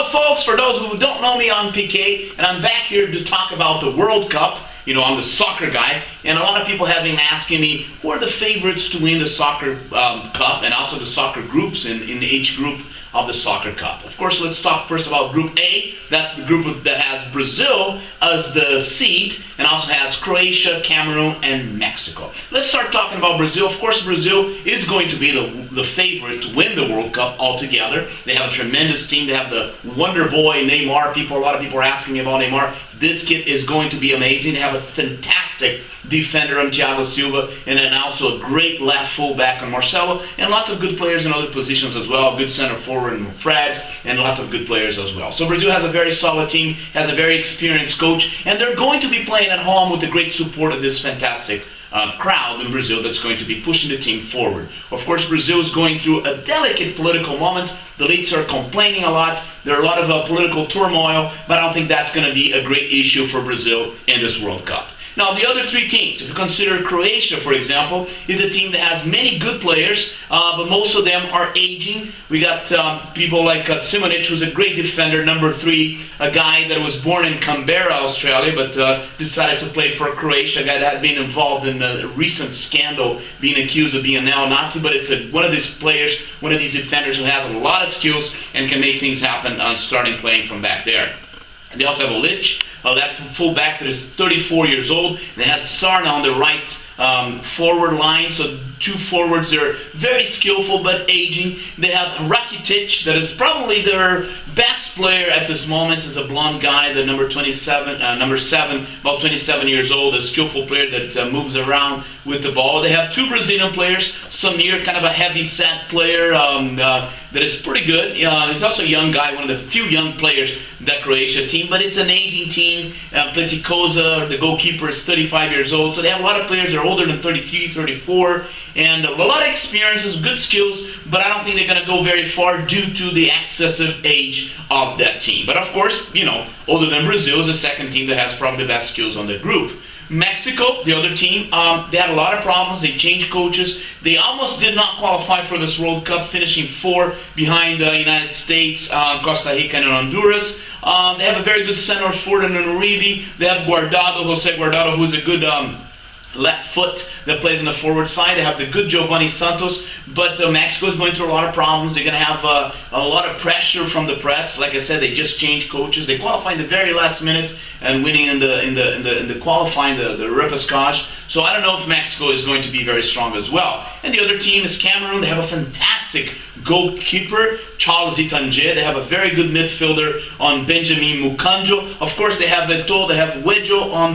Hello folks, for those who don't know me, I'm PK, and I'm back here to talk about the World Cup. You know, I'm the soccer guy, and a lot of people have been asking me who are the favorites to win the soccer cup, and also the soccer groups in each group of the soccer cup. Of course, let's talk first about Group A. That's the group that has Brazil as the seed, and also has Croatia, Cameroon, and Mexico. Let's start talking about Brazil. Of course, Brazil is going to be the favorite to win the World Cup altogether. They have a tremendous team. They have the wonder boy Neymar. A lot of people are asking me about Neymar. This kid is going to be amazing. They have a fantastic defender in Thiago Silva, and then also a great left fullback in Marcelo, and lots of good players in other positions as well. Good center forward in Fred, and lots of good players as well. So Brazil has a very solid team, has a very experienced coach, and they're going to be playing at home with the great support of this fantastic crowd in Brazil that's going to be pushing the team forward. Of course, Brazil is going through a delicate political moment. The elites are complaining a lot. There are a lot of political turmoil, but I don't think that's going to be a great issue for Brazil in this World Cup. Now, the other three teams, if you consider Croatia, for example, is a team that has many good players, but most of them are aging. We got people like Simonic, who's a great defender, number 3, a guy that was born in Canberra, Australia, but decided to play for Croatia, a guy that had been involved in a recent scandal, being accused of being a neo-Nazi, but it's one of these players, one of these defenders who has a lot of skills and can make things happen starting playing from back there. And they also have a Lich, a left fullback that is 34 years old. They had Sarna on the right forward line, so two forwards. They're very skillful but aging. They have Rakitic, that is probably their best player at this moment, is a blonde guy, the number 7, about 27 years old, a skillful player that moves around with the ball. They have two Brazilian players, Samir, kind of a heavy-set player that is pretty good. He's also a young guy, one of the few young players in that Croatia team, but it's an aging team. Pleticosa, the goalkeeper, is 35 years old, so they have a lot of players that are older than 33, 34, and a lot of experiences, good skills, but I don't think they're going to go very far due to the excessive age of that team. But of course, you know, older than Brazil is the second team that has probably the best skills on the group. Mexico, the other team, they had a lot of problems. They changed coaches. They almost did not qualify for this World Cup, finishing 4 behind the United States, Costa Rica, and Honduras. They have a very good center forward in Uribe. They have Jose Guardado, who's a good left foot that plays on the forward side. They have the good Giovanni Santos, but Mexico is going through a lot of problems. They're going to have a lot of pressure from the press. Like I said, they just changed coaches. They qualified in the very last minute and winning in the qualifying the repescage. So I don't know if Mexico is going to be very strong as well. And the other team is Cameroon. They have a fantastic goalkeeper, Charles Itanje. They have a very good midfielder on Benjamin Mukanjo. Of course, they have Eto'o, they have Wejo on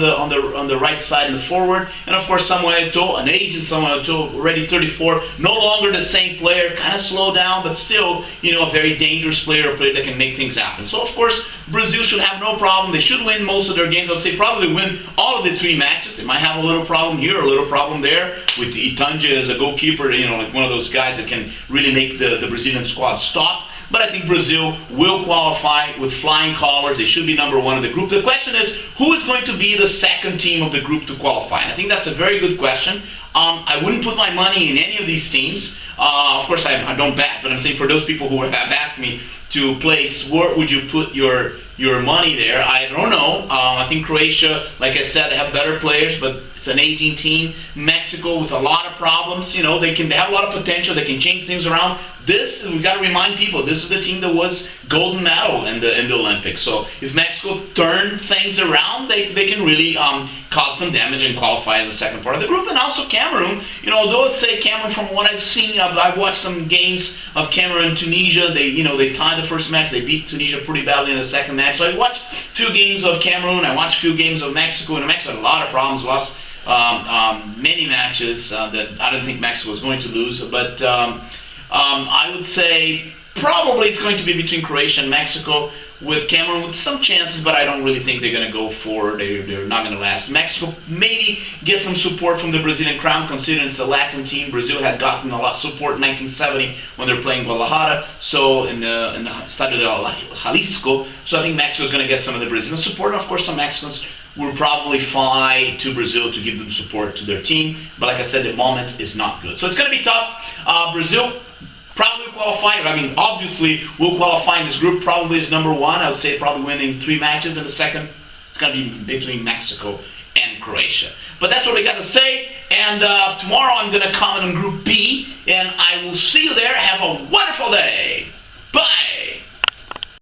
the right side in the forward, and of course Samuel Eto'o, an aged Samuel Eto'o, already 34, no longer the same player, kind of slowed down, but still, you know, a very dangerous player, a player that can make things happen. So of course, Brazil should have no problem. They should win most of their games. I would say probably win all of the 3 matches. They might have a little problem here, a little problem there, with Itanje as a goalkeeper, you know, like one of those guys that can really make the Brazilian squad stop. But I think Brazil will qualify with flying colors. They should be number 1 in the group. The question is, who is going to be the second team of the group to qualify? And I think that's a very good question. I wouldn't put my money in any of these teams. Of course, I don't bet, but I'm saying for those people who have asked me to place, where would you put your money there? I don't know. I think Croatia, like I said, they have better players, but it's an aging team. Mexico with a lot of problems. You know, they have a lot of potential. They can change things around. We got to remind people, this is the team that was golden medal in the Olympics. So if Mexico turn things around, they can really cause some damage and qualify as a second part of the group. And also Cameroon, you know, although I'd say Cameroon, from what I've seen, I've watched some games of Cameroon and Tunisia. They tied the first match. They beat Tunisia pretty badly in the second match. So I watched a few games of Cameroon. I watched a few games of Mexico, and Mexico had a lot of problems, lost many matches that I don't think Mexico was going to lose. But I would say probably it's going to be between Croatia and Mexico, with Cameroon with some chances, but I don't really think they're going to go forward. They're not going to last. Mexico maybe get some support from the Brazilian crown, considering it's a Latin team. Brazil had gotten a lot of support in 1970 when they were playing Guadalajara, so in the Estadio de Jalisco. So I think Mexico is going to get some of the Brazilian support, and of course some Mexicans will probably fly to Brazil to give them support to their team. But like I said, the moment is not good. So it's going to be tough. Brazil Probably qualify. I mean, obviously, we'll qualify in this group probably as number one. I would say probably winning 3 matches, and the second it's going to be between Mexico and Croatia. But that's what we got to say. And tomorrow I'm going to comment on Group B, and I will see you there. Have a wonderful day. Bye.